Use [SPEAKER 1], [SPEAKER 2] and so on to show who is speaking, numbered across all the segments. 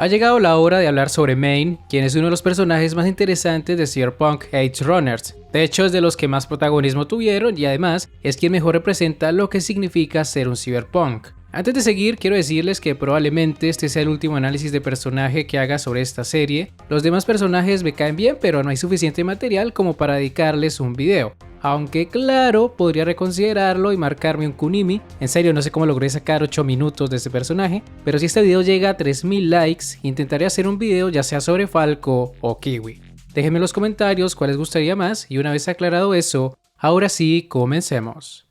[SPEAKER 1] Ha llegado la hora de hablar sobre Main, quien es uno de los personajes más interesantes de Cyberpunk Edge Runners. De hecho, es de los que más protagonismo tuvieron y además es quien mejor representa lo que significa ser un cyberpunk. Antes de seguir, quiero decirles que probablemente este sea el último análisis de personaje que haga sobre esta serie. Los demás personajes me caen bien, pero no hay suficiente material como para dedicarles un video. Aunque claro, podría reconsiderarlo y marcarme un Kunimi. En serio, no sé cómo logré sacar 8 minutos de este personaje, pero si este video llega a 3000 likes, intentaré hacer un video ya sea sobre Falco o Kiwi. Déjenme en los comentarios cuál les gustaría más y una vez aclarado eso, ahora sí, comencemos.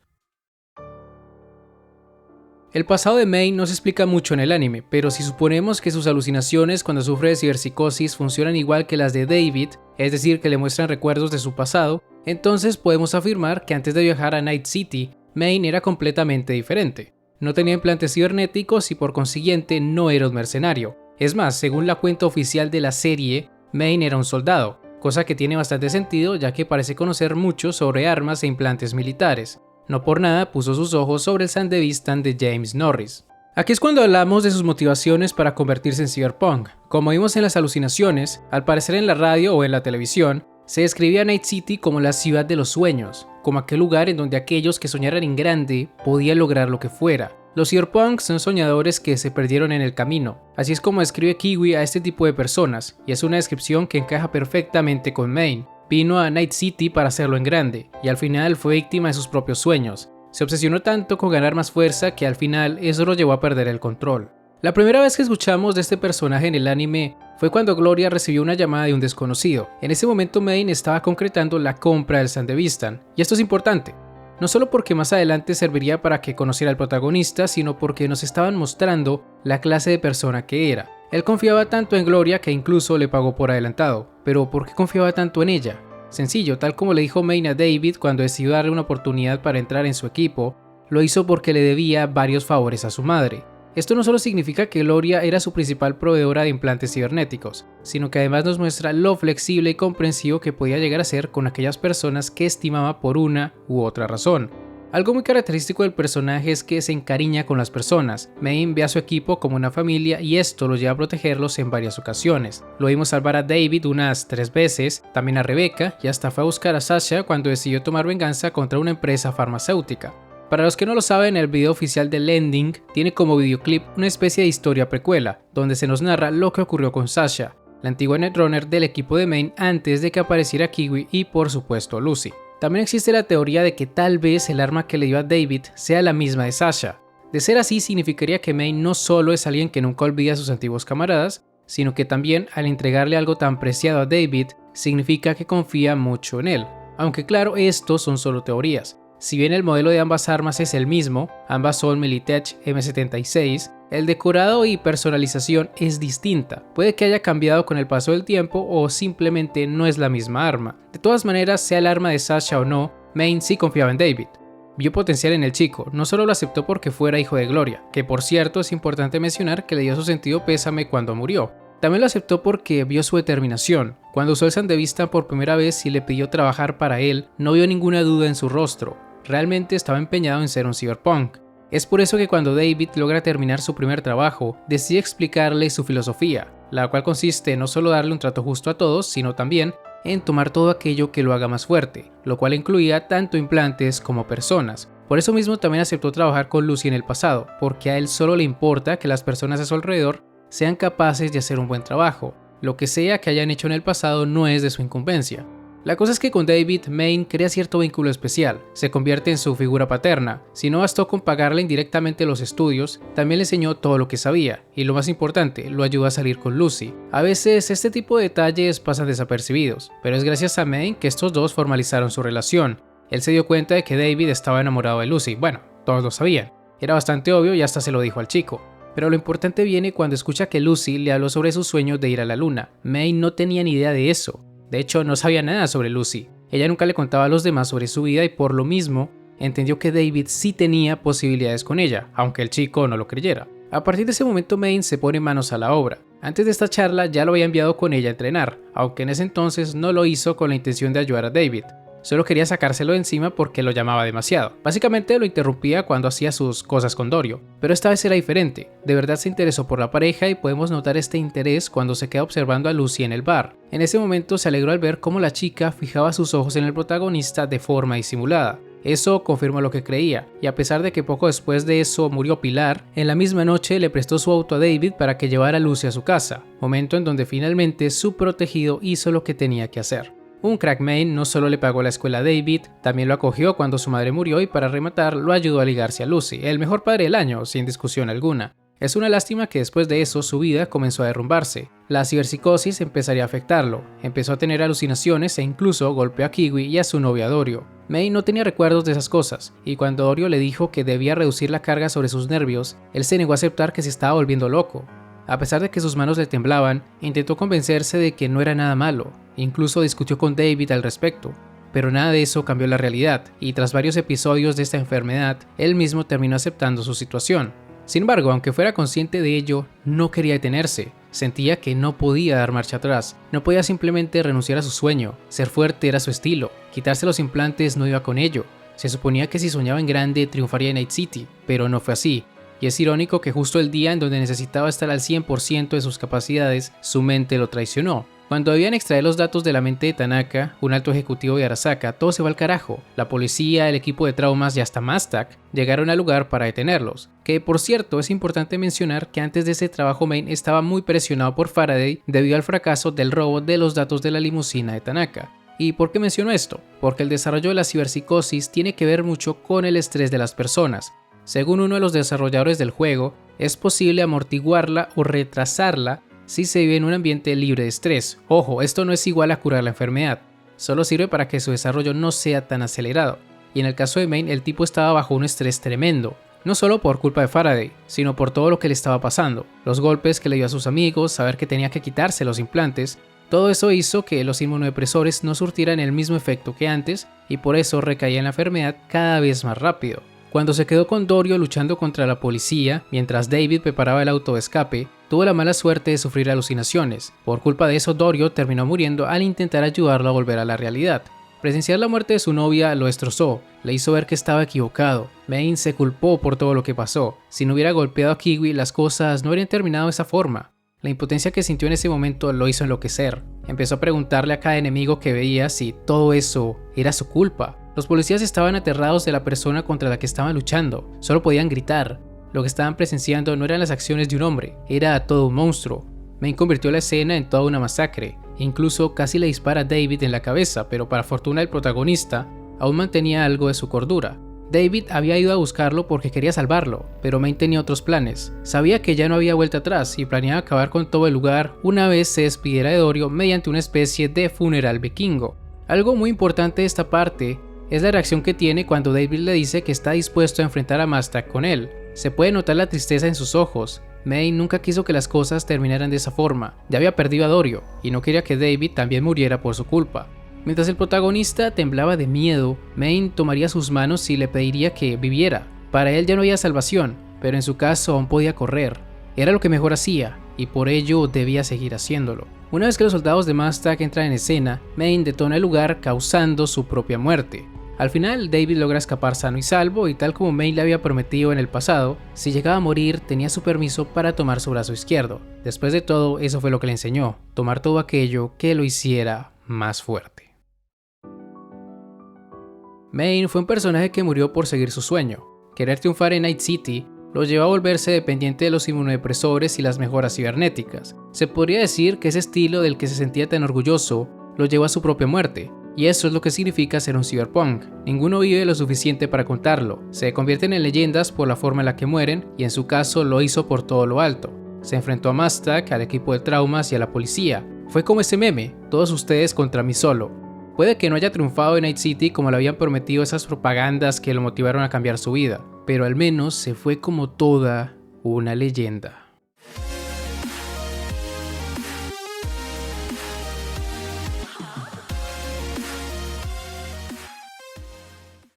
[SPEAKER 1] El pasado de Main no se explica mucho en el anime, pero si suponemos que sus alucinaciones cuando sufre de ciberpsicosis funcionan igual que las de David, es decir, que le muestran recuerdos de su pasado, entonces podemos afirmar que antes de viajar a Night City, Main era completamente diferente. No tenía implantes cibernéticos y por consiguiente no era un mercenario. Es más, según la cuenta oficial de la serie, Main era un soldado, cosa que tiene bastante sentido ya que parece conocer mucho sobre armas e implantes militares. No por nada puso sus ojos sobre el Sandevistan de James Norris. Aquí es cuando hablamos de sus motivaciones para convertirse en cyberpunk. Como vimos en las alucinaciones, al parecer en la radio o en la televisión, se describía Night City como la ciudad de los sueños, como aquel lugar en donde aquellos que soñaran en grande podían lograr lo que fuera. Los cyberpunks son soñadores que se perdieron en el camino. Así es como describe Kiwi a este tipo de personas, y es una descripción que encaja perfectamente con Main. Vino a Night City para hacerlo en grande, y al final fue víctima de sus propios sueños. Se obsesionó tanto con ganar más fuerza que al final eso lo llevó a perder el control. La primera vez que escuchamos de este personaje en el anime fue cuando Gloria recibió una llamada de un desconocido. En ese momento Main estaba concretando la compra del Sandevistan, y esto es importante. No solo porque más adelante serviría para que conociera al protagonista, sino porque nos estaban mostrando la clase de persona que era. Él confiaba tanto en Gloria que incluso le pagó por adelantado. Pero ¿por qué confiaba tanto en ella? Sencillo, tal como le dijo Main a David cuando decidió darle una oportunidad para entrar en su equipo, lo hizo porque le debía varios favores a su madre. Esto no solo significa que Gloria era su principal proveedora de implantes cibernéticos, sino que además nos muestra lo flexible y comprensivo que podía llegar a ser con aquellas personas que estimaba por una u otra razón. Algo muy característico del personaje es que se encariña con las personas. Main ve a su equipo como una familia y esto lo lleva a protegerlos en varias ocasiones. Lo vimos salvar a David unas 3 veces, también a Rebecca y hasta fue a buscar a Sasha cuando decidió tomar venganza contra una empresa farmacéutica. Para los que no lo saben, el video oficial del ending tiene como videoclip una especie de historia precuela, donde se nos narra lo que ocurrió con Sasha, la antigua Netrunner del equipo de Main antes de que apareciera Kiwi y por supuesto Lucy. También existe la teoría de que tal vez el arma que le dio a David sea la misma de Sasha. De ser así, significaría que Main no solo es alguien que nunca olvida a sus antiguos camaradas, sino que también al entregarle algo tan preciado a David, significa que confía mucho en él. Aunque claro, estos son solo teorías. Si bien el modelo de ambas armas es el mismo, ambas son Militech M76, el decorado y personalización es distinta. Puede que haya cambiado con el paso del tiempo o simplemente no es la misma arma. De todas maneras, sea el arma de Sasha o no, Main sí confiaba en David. Vio potencial en el chico, no solo lo aceptó porque fuera hijo de Gloria, que por cierto es importante mencionar que le dio su sentido pésame cuando murió. También lo aceptó porque vio su determinación. Cuando usó el Sandevistan por primera vez y le pidió trabajar para él, no vio ninguna duda en su rostro. Realmente estaba empeñado en ser un cyberpunk. Es por eso que cuando David logra terminar su primer trabajo, decide explicarle su filosofía, la cual consiste en no solo darle un trato justo a todos, sino también en tomar todo aquello que lo haga más fuerte, lo cual incluía tanto implantes como personas. Por eso mismo también aceptó trabajar con Lucy en el pasado, porque a él solo le importa que las personas a su alrededor sean capaces de hacer un buen trabajo. Lo que sea que hayan hecho en el pasado no es de su incumbencia. La cosa es que con David, Main crea cierto vínculo especial, se convierte en su figura paterna. Si no bastó con pagarle indirectamente los estudios, también le enseñó todo lo que sabía, y lo más importante, lo ayudó a salir con Lucy. A veces este tipo de detalles pasan desapercibidos, pero es gracias a Main que estos dos formalizaron su relación. Él se dio cuenta de que David estaba enamorado de Lucy, bueno, todos lo sabían. Era bastante obvio y hasta se lo dijo al chico. Pero lo importante viene cuando escucha que Lucy le habló sobre sus sueños de ir a la luna. Main no tenía ni idea de eso. De hecho, no sabía nada sobre Lucy. Ella nunca le contaba a los demás sobre su vida y por lo mismo entendió que David sí tenía posibilidades con ella, aunque el chico no lo creyera. A partir de ese momento Main se pone manos a la obra. Antes de esta charla ya lo había enviado con ella a entrenar, aunque en ese entonces no lo hizo con la intención de ayudar a David. solo quería sacárselo de encima porque lo llamaba demasiado. Básicamente lo interrumpía cuando hacía sus cosas con Dorio, pero esta vez era diferente. De verdad se interesó por la pareja y podemos notar este interés cuando se queda observando a Lucy en el bar. En ese momento se alegró al ver cómo la chica fijaba sus ojos en el protagonista de forma disimulada. Eso confirmó lo que creía, y a pesar de que poco después de eso murió Pilar, en la misma noche le prestó su auto a David para que llevara a Lucy a su casa, momento en donde finalmente su protegido hizo lo que tenía que hacer. Un crack Maine no solo le pagó la escuela a David, también lo acogió cuando su madre murió y para rematar lo ayudó a ligarse a Lucy, el mejor padre del año, sin discusión alguna. Es una lástima que después de eso su vida comenzó a derrumbarse. La ciberpsicosis empezaría a afectarlo, empezó a tener alucinaciones e incluso golpeó a Kiwi y a su novia Dorio. May no tenía recuerdos de esas cosas, y cuando Dorio le dijo que debía reducir la carga sobre sus nervios, él se negó a aceptar que se estaba volviendo loco. A pesar de que sus manos le temblaban, intentó convencerse de que no era nada malo, incluso discutió con David al respecto. Pero nada de eso cambió la realidad, y tras varios episodios de esta enfermedad, él mismo terminó aceptando su situación. Sin embargo, aunque fuera consciente de ello, no quería detenerse. Sentía que no podía dar marcha atrás, no podía simplemente renunciar a su sueño. Ser fuerte era su estilo, quitarse los implantes no iba con ello. Se suponía que si soñaba en grande triunfaría en Night City, pero no fue así. Y es irónico que justo el día en donde necesitaba estar al 100% de sus capacidades, su mente lo traicionó. Cuando debían extraer los datos de la mente de Tanaka, un alto ejecutivo de Arasaka, todo se va al carajo. La policía, el equipo de traumas y hasta Mastak llegaron al lugar para detenerlos. Que por cierto es importante mencionar que antes de ese trabajo Maine estaba muy presionado por Faraday debido al fracaso del robo de los datos de la limusina de Tanaka. ¿Y por qué menciono esto? Porque el desarrollo de la ciberpsicosis tiene que ver mucho con el estrés de las personas. Según uno de los desarrolladores del juego, es posible amortiguarla o retrasarla si se vive en un ambiente libre de estrés. Ojo, esto no es igual a curar la enfermedad, solo sirve para que su desarrollo no sea tan acelerado. Y en el caso de Maine, el tipo estaba bajo un estrés tremendo, no solo por culpa de Faraday, sino por todo lo que le estaba pasando, los golpes que le dio a sus amigos, saber que tenía que quitarse los implantes. Todo eso hizo que los inmunodepresores no surtieran el mismo efecto que antes y por eso recaía en la enfermedad cada vez más rápido. Cuando se quedó con Dorio luchando contra la policía, mientras David preparaba el auto de escape, tuvo la mala suerte de sufrir alucinaciones. Por culpa de eso, Dorio terminó muriendo al intentar ayudarlo a volver a la realidad. Presenciar la muerte de su novia lo destrozó, le hizo ver que estaba equivocado. Maine se culpó por todo lo que pasó. Si no hubiera golpeado a Kiwi, las cosas no habrían terminado de esa forma. La impotencia que sintió en ese momento lo hizo enloquecer. Empezó a preguntarle a cada enemigo que veía si todo eso era su culpa. Los policías estaban aterrados de la persona contra la que estaban luchando, solo podían gritar. Lo que estaban presenciando no eran las acciones de un hombre, era todo un monstruo. Maine convirtió la escena en toda una masacre, e incluso casi le dispara a David en la cabeza, pero para fortuna del protagonista, aún mantenía algo de su cordura. David había ido a buscarlo porque quería salvarlo, pero Maine tenía otros planes. Sabía que ya no había vuelta atrás y planeaba acabar con todo el lugar una vez se despidiera de Dorio mediante una especie de funeral vikingo. Algo muy importante de esta parte es la reacción que tiene cuando David le dice que está dispuesto a enfrentar a Mastak con él. Se puede notar la tristeza en sus ojos. Maine nunca quiso que las cosas terminaran de esa forma. Ya había perdido a Dorio y no quería que David también muriera por su culpa. Mientras el protagonista temblaba de miedo, Maine tomaría sus manos y le pediría que viviera. Para él ya no había salvación, pero en su caso aún podía correr. Era lo que mejor hacía, y por ello debía seguir haciéndolo. Una vez que los soldados de Mastak entran en escena, Maine detona el lugar causando su propia muerte. Al final, David logra escapar sano y salvo y tal como Maine le había prometido en el pasado, si llegaba a morir tenía su permiso para tomar su brazo izquierdo. Después de todo, eso fue lo que le enseñó, tomar todo aquello que lo hiciera más fuerte. Maine fue un personaje que murió por seguir su sueño. Querer triunfar en Night City lo llevó a volverse dependiente de los inmunodepresores y las mejoras cibernéticas. Se podría decir que ese estilo del que se sentía tan orgulloso lo llevó a su propia muerte. Y eso es lo que significa ser un cyberpunk. Ninguno vive lo suficiente para contarlo. Se convierten en leyendas por la forma en la que mueren, y en su caso lo hizo por todo lo alto. Se enfrentó a Mastak, al equipo de traumas y a la policía. Fue como ese meme, todos ustedes contra mí solo. Puede que no haya triunfado en Night City como le habían prometido esas propagandas que lo motivaron a cambiar su vida, pero al menos se fue como toda una leyenda.